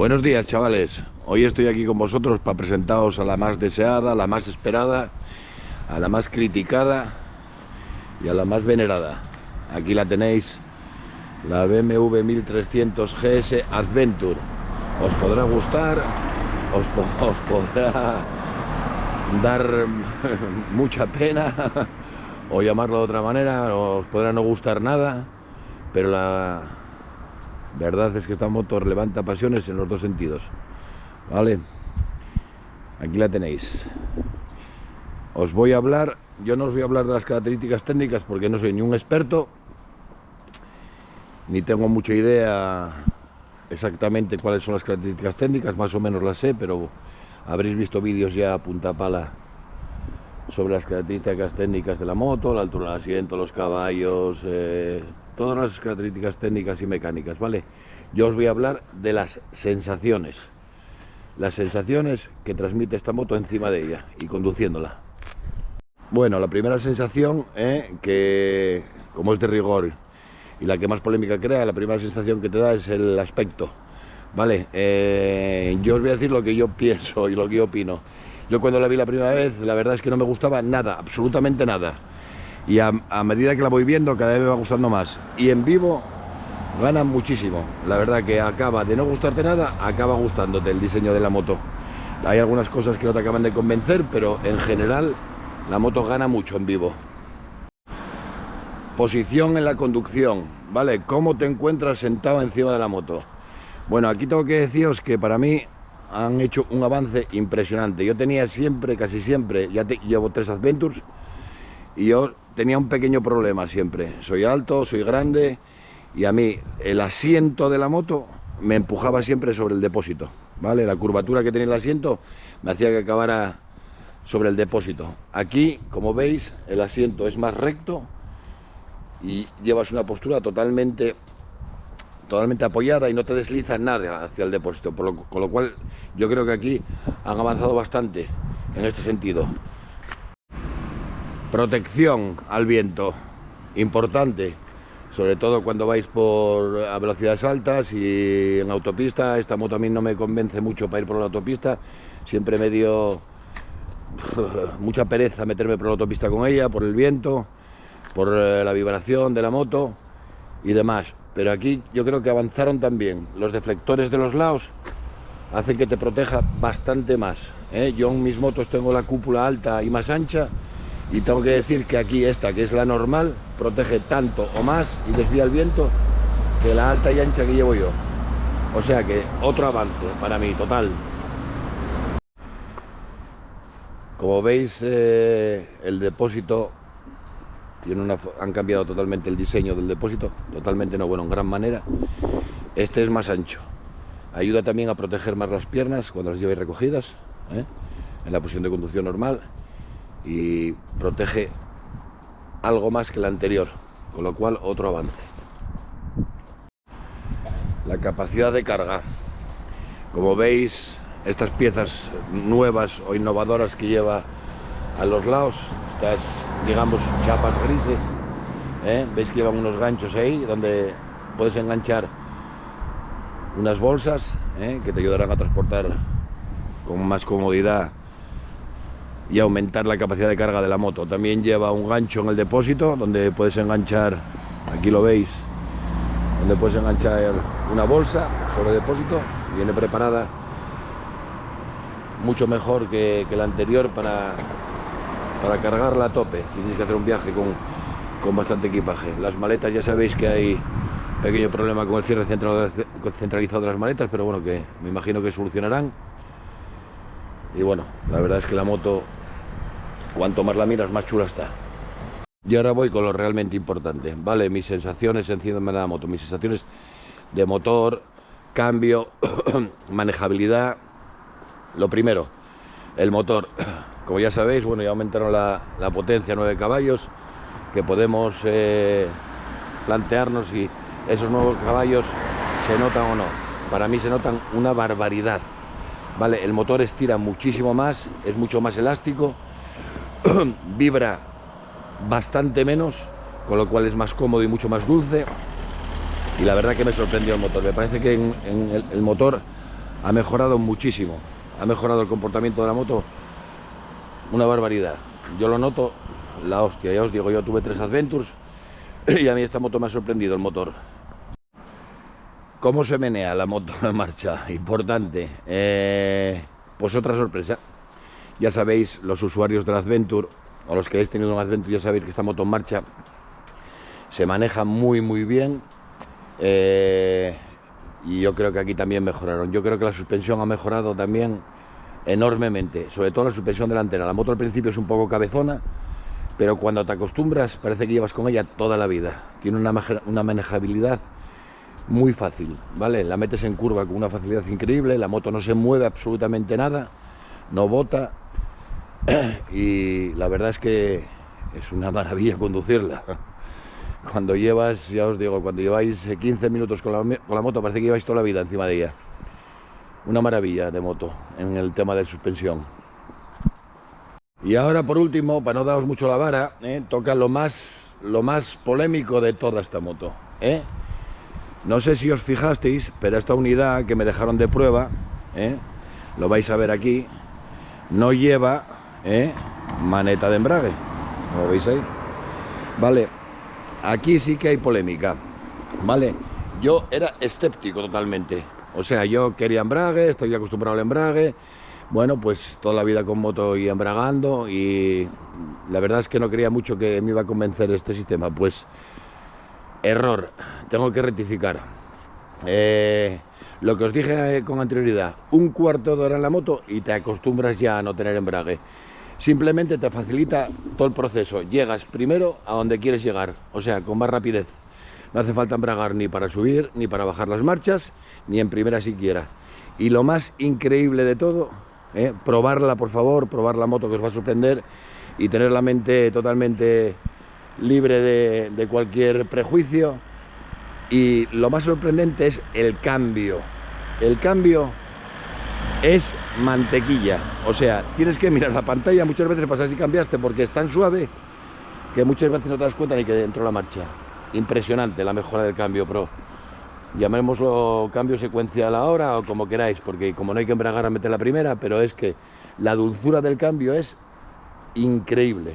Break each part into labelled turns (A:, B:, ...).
A: Buenos días, chavales. Hoy estoy aquí con vosotros para presentaros a la más deseada, a la más esperada, a la más criticada y a la más venerada. Aquí la tenéis, la BMW 1300 GS Adventure. Os podrá gustar, os podrá dar mucha pena o llamarlo de otra manera, os podrá no gustar nada, pero la verdad es que esta moto levanta pasiones en los dos sentidos, ¿vale? Aquí la tenéis. Os voy a hablar, yo no os voy a hablar de las características técnicas porque no soy ni un experto, ni tengo mucha idea exactamente cuáles son las características técnicas, más o menos las sé, pero habréis visto vídeos ya a punta pala sobre las características técnicas de la moto, la altura del asiento, los caballos, todas las características técnicas y mecánicas, ¿vale? Yo os voy a hablar de las sensaciones que transmite esta moto encima de ella y conduciéndola. Bueno, la primera sensación, que como es de rigor y la que más polémica crea, la primera sensación que te da es el aspecto, ¿vale? Yo os voy a decir lo que yo pienso y lo que yo opino. Yo cuando la vi la primera vez, la verdad es que no me gustaba nada, absolutamente nada. Y a medida que la voy viendo, cada vez me va gustando más. Y en vivo gana muchísimo. La verdad que acaba de no gustarte nada, acaba gustándote el diseño de la moto. Hay algunas cosas que no te acaban de convencer, pero en general la moto gana mucho en vivo. Posición en la conducción, ¿vale? ¿Cómo te encuentras sentado encima de la moto? Bueno, aquí tengo que deciros que para mí han hecho un avance impresionante. Yo tenía siempre, casi siempre, llevo 3 Adventures y yo tenía un pequeño problema siempre. Soy alto, soy grande y a mí el asiento de la moto me empujaba siempre sobre el depósito, ¿vale? La curvatura que tenía el asiento me hacía que acabara sobre el depósito. Aquí, como veis, el asiento es más recto y llevas una postura totalmente apoyada y no te deslizas nada hacia el depósito, con lo cual yo creo que aquí han avanzado bastante en este sentido. Protección al viento, importante, sobre todo cuando vais a velocidades altas y en autopista. Esta moto a mí no me convence mucho para ir por la autopista, siempre me dio mucha pereza meterme por la autopista con ella, por el viento, por la vibración de la moto y demás. Pero aquí yo creo que avanzaron también. Los deflectores de los lados hacen que te proteja bastante más, ¿eh? Yo en mis motos tengo la cúpula alta y más ancha y tengo que decir que aquí esta, que es la normal, protege tanto o más y desvía el viento que la alta y ancha que llevo yo. O sea que otro avance para mí, total. Como veis, el depósito han cambiado totalmente el diseño del depósito, totalmente no, bueno, en gran manera. Este es más ancho, ayuda también a proteger más las piernas cuando las lleváis recogidas, en la posición de conducción normal, y protege algo más que la anterior, con lo cual otro avance. La capacidad de carga, como veis, estas piezas nuevas o innovadoras que lleva a los lados, estas, digamos, chapas grises, veis que llevan unos ganchos ahí donde puedes enganchar unas bolsas, que te ayudarán a transportar con más comodidad y aumentar la capacidad de carga de la moto. También lleva un gancho en el depósito donde puedes enganchar, aquí lo veis, donde puedes enganchar una bolsa sobre el depósito. Viene preparada mucho mejor que la anterior para cargarla a tope si tienes que hacer un viaje con bastante equipaje. Las maletas, ya sabéis que hay pequeño problema con el cierre centralizado de las maletas, pero bueno, que me imagino que solucionarán. Y bueno, la verdad es que la moto, cuanto más la miras, más chula está. Y ahora voy con lo realmente importante, ¿vale? Mis sensaciones enciéndome de la moto, mis sensaciones de motor, cambio, manejabilidad. Lo primero, el motor. Como ya sabéis, bueno, ya aumentaron la potencia a 9 caballos, que podemos plantearnos si esos nuevos caballos se notan o no. Para mí se notan una barbaridad, ¿vale? El motor estira muchísimo más, es mucho más elástico, vibra bastante menos, con lo cual es más cómodo y mucho más dulce. Y la verdad que me sorprendió el motor. Me parece que en el motor ha mejorado muchísimo, ha mejorado el comportamiento de la moto, una barbaridad. Yo lo noto, la hostia, ya os digo, yo tuve 3 Adventures y a mí esta moto me ha sorprendido el motor. ¿Cómo se menea la moto en marcha? Importante. Pues otra sorpresa. Ya sabéis, los usuarios del Adventure, o los que habéis tenido un Adventure, ya sabéis que esta moto en marcha se maneja muy bien. Y yo creo que aquí también mejoraron. Yo creo que la suspensión ha mejorado también enormemente, sobre todo la suspensión delantera. La moto al principio es un poco cabezona, pero cuando te acostumbras parece que llevas con ella toda la vida. Tiene una manejabilidad muy fácil, ¿vale? La metes en curva con una facilidad increíble, la moto no se mueve absolutamente nada, no bota y la verdad es que es una maravilla conducirla. Cuando llevas, ya os digo, cuando lleváis 15 minutos con la moto parece que lleváis toda la vida encima de ella. Una maravilla de moto en el tema de suspensión. Y ahora por último, para no daros mucho la vara, toca lo más polémico de toda esta moto. No sé si os fijasteis, pero esta unidad que me dejaron de prueba, lo vais a ver aquí, no lleva maneta de embrague. ¿Lo veis ahí? Vale, aquí sí que hay polémica, ¿vale? Yo era escéptico totalmente. O sea, yo quería embrague, estoy acostumbrado al embrague. Bueno, pues toda la vida con moto y embragando, y la verdad es que no creía mucho que me iba a convencer este sistema. Pues error, tengo que rectificar. Lo que os dije con anterioridad, un cuarto de hora en la moto y te acostumbras ya a no tener embrague. Simplemente te facilita todo el proceso, llegas primero a donde quieres llegar, o sea, con más rapidez. No hace falta embragar ni para subir, ni para bajar las marchas, ni en primera siquiera. Y lo más increíble de todo, probarla por favor, probar la moto, que os va a sorprender, y tener la mente totalmente libre de cualquier prejuicio. Y lo más sorprendente es el cambio. El cambio es mantequilla. O sea, tienes que mirar la pantalla muchas veces para saber si cambiaste, porque es tan suave que muchas veces no te das cuenta ni que entró la marcha. Impresionante la mejora del cambio Pro. Llamémoslo cambio secuencial ahora o como queráis, porque como no hay que embragar a meter la primera, pero es que la dulzura del cambio es increíble.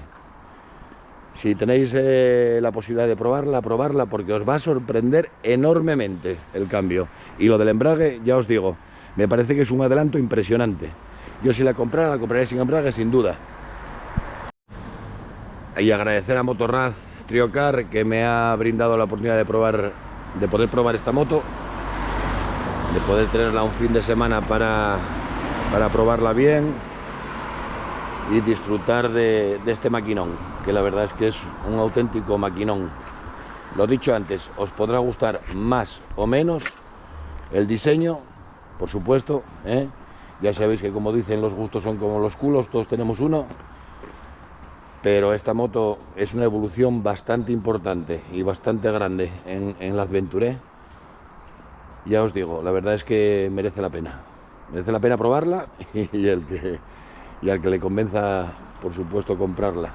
A: Si tenéis la posibilidad de probarla, porque os va a sorprender enormemente el cambio. Y lo del embrague, ya os digo, me parece que es un adelanto impresionante. Yo si la compraré sin embrague, sin duda. Y agradecer a Motorrad Triocar, que me ha brindado la oportunidad de poder probar esta moto, de poder tenerla un fin de semana para probarla bien y disfrutar de este maquinón, que la verdad es que es un auténtico maquinón. Lo dicho antes, os podrá gustar más o menos el diseño, por supuesto, ya sabéis que, como dicen, los gustos son como los culos, todos tenemos uno. Pero esta moto es una evolución bastante importante y bastante grande en la Adventure. Ya os digo, la verdad es que merece la pena. Merece la pena probarla y al que le convenza, por supuesto, comprarla.